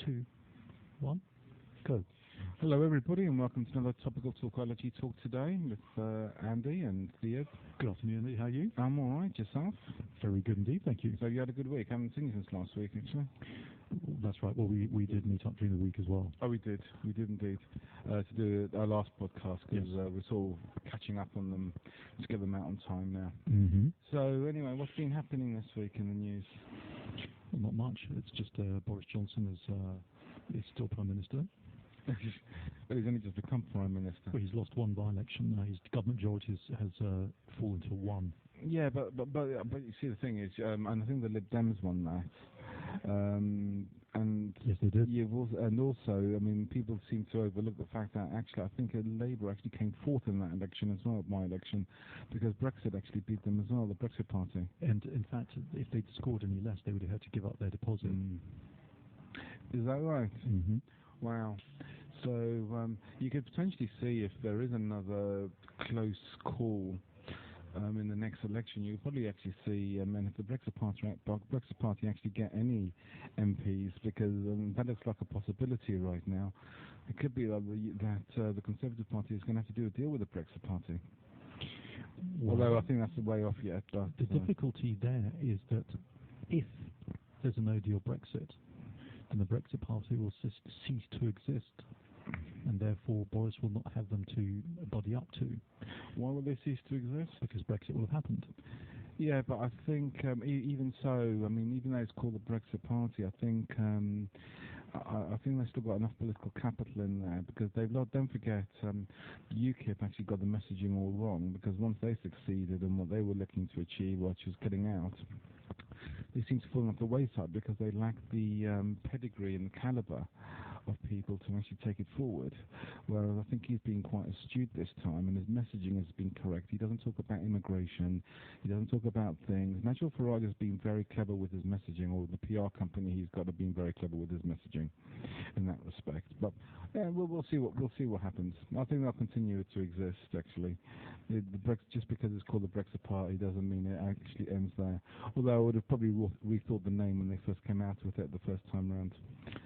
2, 1, go. Hello everybody and welcome to another Topical Talkology talk today with Andy and Theo. Good afternoon, Andy. How are you? I'm alright, yourself? Very good indeed, thank you. So you had a good week? I haven't seen you since last week actually. That's right, well we did meet up during the week as well. Oh we did indeed. To do our last podcast because we're sort of catching up on them to get them out on time now. Mm-hmm. So anyway, what's been happening this week in the news? Well, not much, it's just Boris Johnson is still Prime Minister. But he's only just become Prime Minister. Well, he's lost one by-election. His government majority has fallen to 1. Yeah, but you see the thing is, and I think the Lib Dems won that. And yes, they did. And also, I mean, people seem to overlook the fact that actually, I think Labour actually came fourth in that election as well, my election, because Brexit actually beat them as well, the Brexit Party. And in fact, if they'd scored any less, they would have had to give up their deposit. Is that right? Mm-hmm. Wow. So you could potentially see if there is another close call in the next election, you could probably actually see, and if the Brexit Party actually get any MPs, because that looks like a possibility right now. It could be that the Conservative Party is going to have to do a deal with the Brexit Party. Well, although I think that's the way off yet. But, the difficulty there is that if there's a no-deal Brexit, then the Brexit Party will cease to exist, and therefore Boris will not have them to body up to. Why will they cease to exist? Because Brexit will have happened. Yeah, but I think even so, I mean, even though it's called the Brexit Party, I think they've still got enough political capital in there, because don't forget, UKIP actually got the messaging all wrong, because once they succeeded in what they were looking to achieve, which was getting out, they seem to fall off the wayside because they lack the pedigree and the calibre of people to actually take it forward. Whereas I think he's been quite astute this time, and his messaging has been correct. He doesn't talk about immigration. He doesn't talk about things. Nigel Farage has been very clever with his messaging, or the PR company he's got have been very clever with his messaging in that respect. But yeah, we'll see what happens. I think they'll continue to exist. Actually, just because it's called the Brexit Party doesn't mean it actually ends there. Although I would have probably rethought the name when they first came out with it the first time round.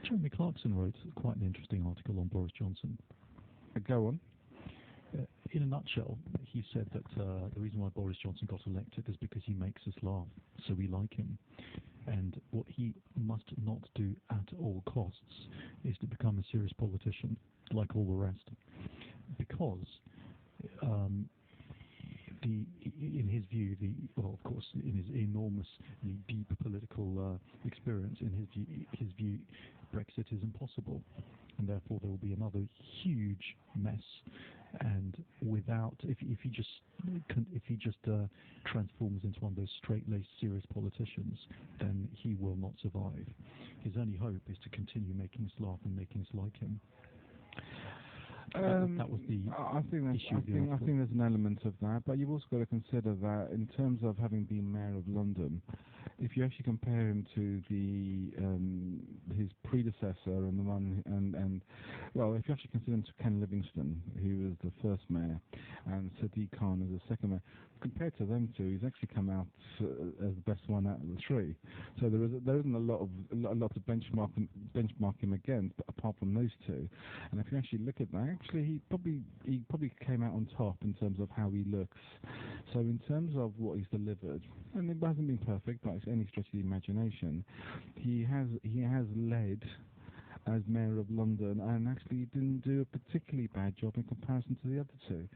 Jeremy Clarkson wrote quite an interesting article on Boris Johnson. Go on. In a nutshell, he said that the reason why Boris Johnson got elected is because he makes us laugh, so we like him. And what he must not do at all costs is to become a serious politician, like all the rest. Because in his view, of course, in his enormously deep political experience, in his view, Brexit is impossible, and therefore there will be another huge mess. And if he just transforms into one of those straight-laced, serious politicians, then he will not survive. His only hope is to continue making us laugh and making us like him. That was the issue. I think there's an element of that, but you've also got to consider that in terms of having been mayor of London, if you actually compare him to his predecessor and the one if you actually consider him to Ken Livingstone, who was the first mayor, and Sadiq Khan as the second mayor, compared to them two, he's actually come out as the best one out of the three. So there isn't a lot to benchmark him against, apart from those two. And if you actually look at that, actually he probably came out on top in terms of how he looks. So in terms of what he's delivered, and it hasn't been perfect by any stretch of the imagination, he has led as mayor of London, and actually didn't do a particularly bad job in comparison to the other two.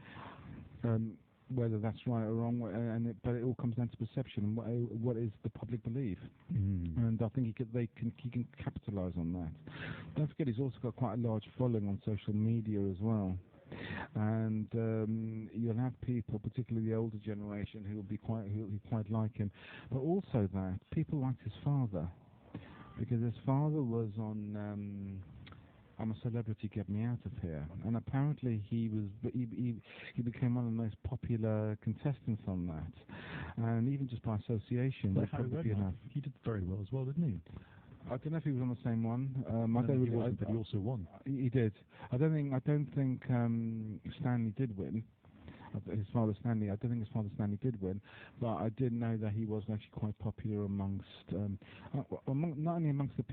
Whether that's right or wrong, but it all comes down to perception. What is the public belief? And I think he can capitalise on that. Don't forget, he's also got quite a large following on social media as well. And you'll have people, particularly the older generation, who will quite like him. But also that people liked his father, because his father was on I'm a Celebrity, Get Me Out of Here, and apparently he became one of the most popular contestants on that, and even just by association, but Harry Redknapp, he did very well as well, didn't he? I don't know if he was on the same one. But he also won. He did. I don't think Stanley did win. his father Stanley. I don't think his father Stanley did win, but I did know that he was actually quite popular amongst, not only amongst the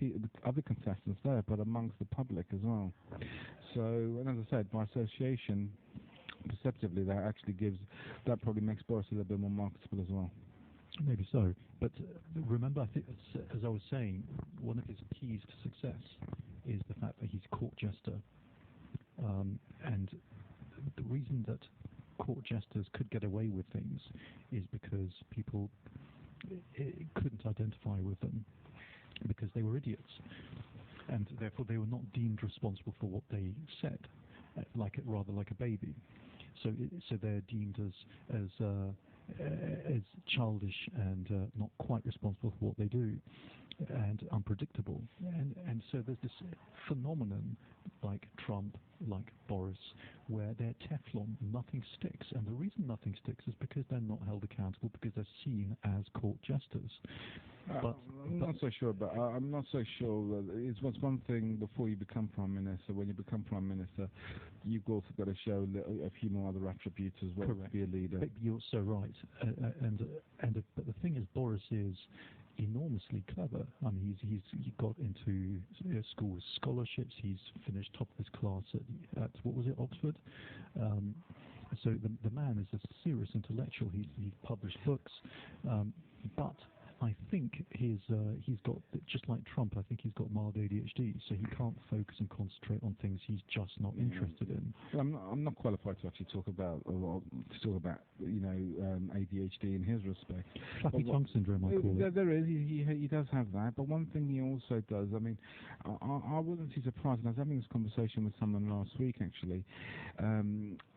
other contestants there, but amongst the public as well. So, and as I said, by association, perceptively, that probably makes Boris a little bit more marketable as well. Maybe so, but remember, I think, as I was saying, one of his keys to success is the fact that he's court jester, and the reason that court jesters could get away with things is because people couldn't identify with them because they were idiots, and therefore they were not deemed responsible for what they said, rather like a baby. So they're deemed as childish and not quite responsible for what they do, and unpredictable. And so there's this phenomenon like Trump, like Boris, where they're Teflon, nothing sticks. And the reason nothing sticks is because they're not held accountable, because they're seen as court jesters. I'm not so sure, but I'm not so sure. It's one thing before you become Prime Minister. When you become Prime Minister, you've also got to show a few more other attributes as well. Correct. To be a leader. But you're so right. But the thing is, Boris is enormously clever. I mean, he got into school with scholarships. He's finished top of his class at what was it, Oxford? So the man is a serious intellectual. He's published books, but I think he's got, just like Trump, I think he's got mild ADHD, so he can't focus and concentrate on things he's just not interested in. Well, I'm not qualified to actually talk about ADHD in his respect. Flappy tongue syndrome, I call it. There is. He does have that, but one thing he also does. I mean, I wasn't too surprised. And I was having this conversation with someone last week actually.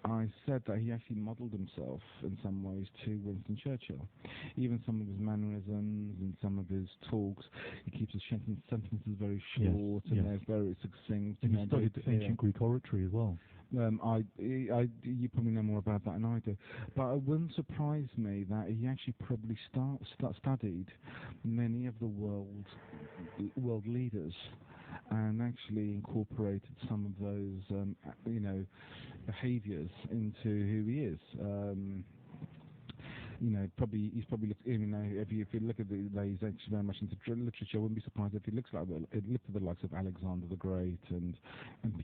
I said that he actually modelled himself in some ways to Winston Churchill. Even some of his mannerisms and some of his talks, he keeps his sentences very short and they're very succinct. And he studied ancient Greek oratory as well. You probably know more about that than I do, but it wouldn't surprise me that he actually probably studied many of the world leaders and actually incorporated some of those behaviours into who he is. He's probably looked, if you look at he's actually very much into literature. I wouldn't be surprised if he looked at the likes of Alexander the Great and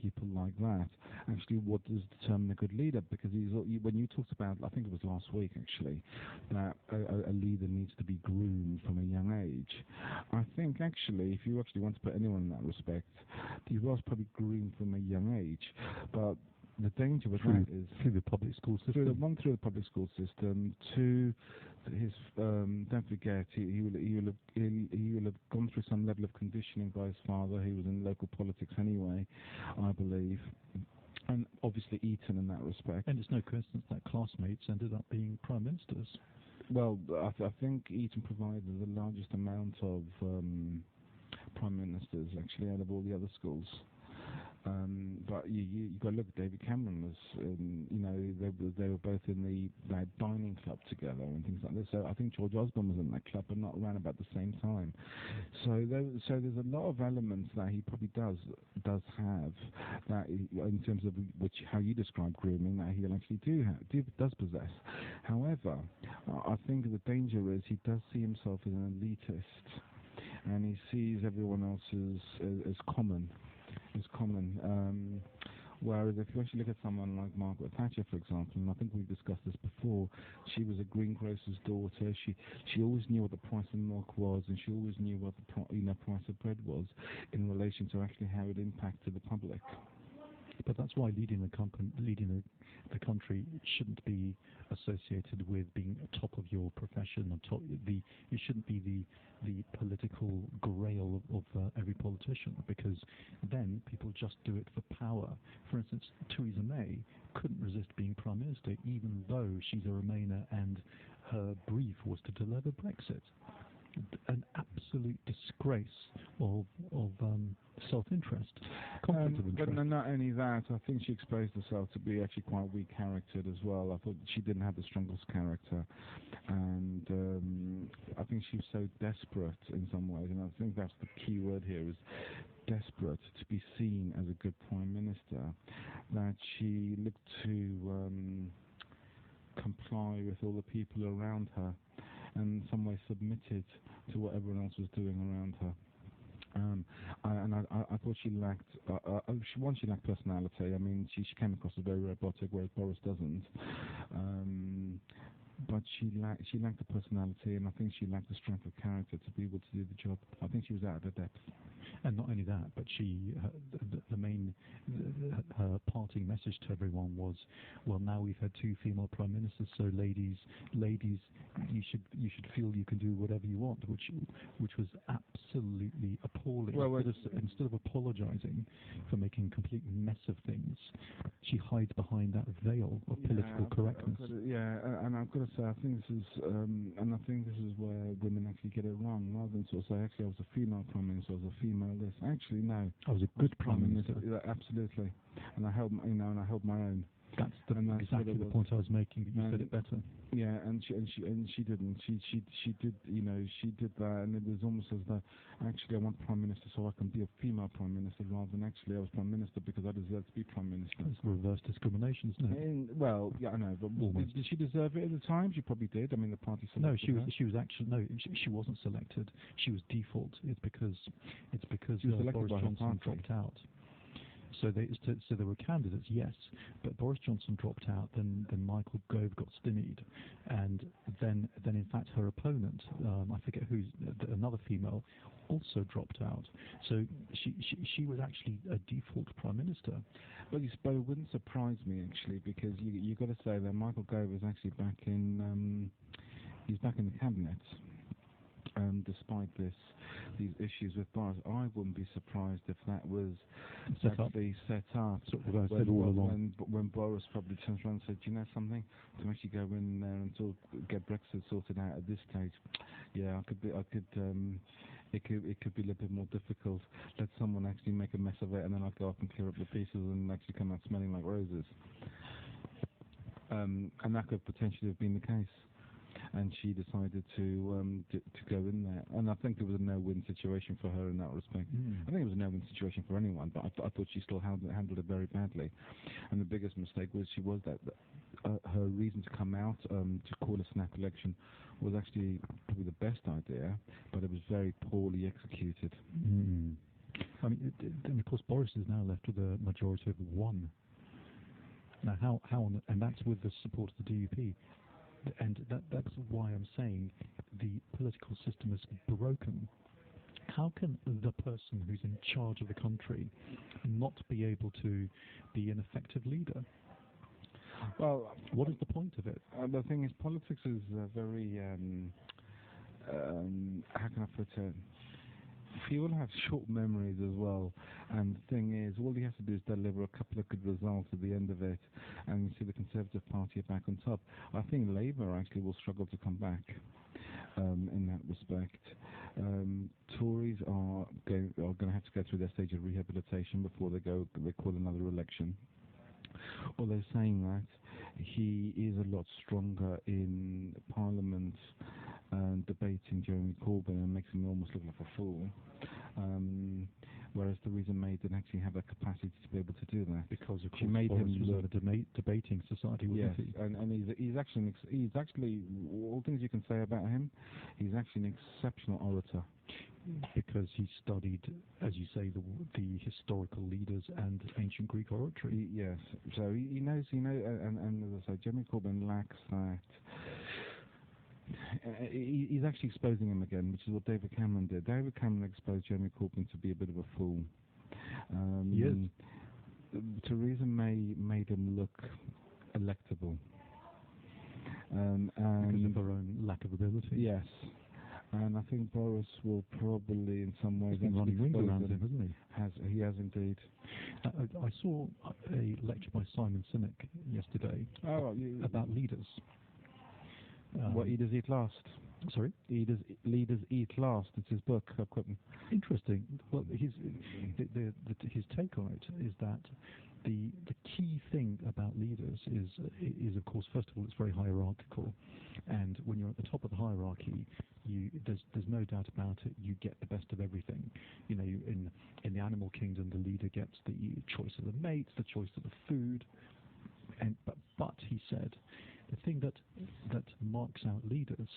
people like that. Actually, what does determine a good leader? Because when you talked about, I think it was last week actually, that a leader needs to be groomed from a young age. I think actually, if you actually want to put anyone in that respect, he was probably groomed from a young age, but the danger with that is through the public school system. Through the public school system. Two, his don't forget he will have gone through some level of conditioning by his father. He was in local politics anyway, I believe, and obviously Eton in that respect. And it's no coincidence that classmates ended up being prime ministers. Well, I think Eton provided the largest amount of prime ministers actually out of all the other schools. But you got to look at David Cameron they were both in the dining club together and things like this. So I think George Osborne was in that club, but not around about the same time. So there's a lot of elements that he probably does have that in terms of how you describe grooming that he actually does possess. However, I think the danger is he does see himself as an elitist, and he sees everyone else as common. Whereas if you actually look at someone like Margaret Thatcher, for example, and I think we've discussed this before, she was a greengrocer's daughter. She always knew what the price of milk was, and she always knew what the price of bread was in relation to actually how it impacted the public. But that's why leading the country shouldn't be associated with being top of your profession. It shouldn't be the political grail of every politician, because then people just do it for power. For instance, Theresa May couldn't resist being Prime Minister, even though she's a Remainer and her brief was to deliver Brexit. An absolute disgrace of self-interest, conflict of interest. But not only that, I think she exposed herself to be actually quite weak-charactered as well. I thought she didn't have the strongest character, and I think she was so desperate in some ways, and I think that's the key word here, is desperate to be seen as a good Prime Minister, that she looked to comply with all the people around her, and in some way submitted to what everyone else was doing around her. I thought she lacked, she lacked personality. I mean, she came across as very robotic, whereas Boris doesn't. But she lacked the personality, and I think she lacked the strength of character to be able to do the job. I think she was out of her depth. And not only that, but her parting message to everyone was, well, now we've had 2 female prime ministers, so ladies, you should feel you can do whatever you want, which was absolutely appalling. Well, instead of apologising for making a complete mess of things, she hides behind that veil of political correctness. And I've got to say, I think this is where women actually get it wrong, rather than sort of say, actually, I was a female prime minister, I was a female this. Actually, no. I was a good prime minister. Yeah, absolutely. And I held my own. That's exactly the point I was making. That you said it better. Yeah, and she didn't. She did. She did that, and it was almost as though, actually, I want prime minister so I can be a female prime minister, rather than actually I was prime minister because I deserve to be prime minister. It's reverse discrimination, isn't it? Well, yeah, I know, but did she deserve it at the time? She probably did. I mean, the party selected her. She wasn't selected. She was default. It's because Boris Johnson dropped out. So there were candidates, yes, but Boris Johnson dropped out. Then Michael Gove got stymied, and then in fact her opponent, I forget who's another female, also dropped out. So she was actually a default prime minister. Well, it wouldn't surprise me actually, because you got to say that Michael Gove is actually back in he's back in the cabinet. Despite these issues with Boris, I wouldn't be surprised if that was set up. Sort of I said all along. When Boris probably turns around and said, "Do you know something? To actually go in there and get Brexit sorted out at this stage, yeah, it could be a little bit more difficult. Let someone actually make a mess of it, and then I'll go up and clear up the pieces and actually come out smelling like roses." And that could potentially have been the case. And she decided to go in there, and I think it was a no-win situation for her in that respect. I think it was a no-win situation for anyone, but I thought she still handled it very badly. And the biggest mistake was her reason to come out to call a snap election was actually probably the best idea, but it was very poorly executed. I mean, and of course Boris is now left with a majority of 1. Now and that's with the support of the DUP. And that's why I'm saying the political system is broken. How can the person who's in charge of the country not be able to be an effective leader? Well, what is the point of it? The thing is, politics is very, how can I put it? People have short memories as well, and the thing is, all he has to do is deliver a couple of good results at the end of it, and you see the Conservative Party are back on top. I think Labour actually will struggle to come back in that respect. Tories are going to have to go through their stage of rehabilitation before they call another election. Although saying that, he is a lot stronger in Parliament debating Jeremy Corbyn, and makes him almost look like a fool. Whereas Theresa May didn't actually have that capacity to be able to do that, because of course Boris was in a debating society, wasn't he? And he's actually all things you can say about him, he's actually an exceptional orator. Because he studied, as you say, the historical leaders and ancient Greek oratory. Yes, so he knows, and as I say, Jeremy Corbyn lacks that. He's actually exposing him again, which is what David Cameron did. David Cameron exposed Jeremy Corbyn to be a bit of a fool. Yes. Theresa May made him look electable. Because of her own lack of ability. Yes. And I think Boris will probably, in some ways, he's been running rings around him, hasn't he? He has indeed. I saw a lecture by Simon Sinek yesterday about leaders. What Leaders Eat Last? Sorry? Leaders Eat Last. It's his book. Interesting. Well, his take on it is that the key thing about leaders is of course, first of all, it's very hierarchical, and when you're at the top of the hierarchy, there's no doubt about it, you get the best of everything. You know, in the animal kingdom, the leader gets the choice of the mates, the choice of the food, but he said the thing that marks out leaders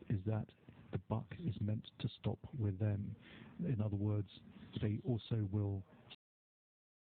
is that the buck is meant to stop with them. In other words, they also will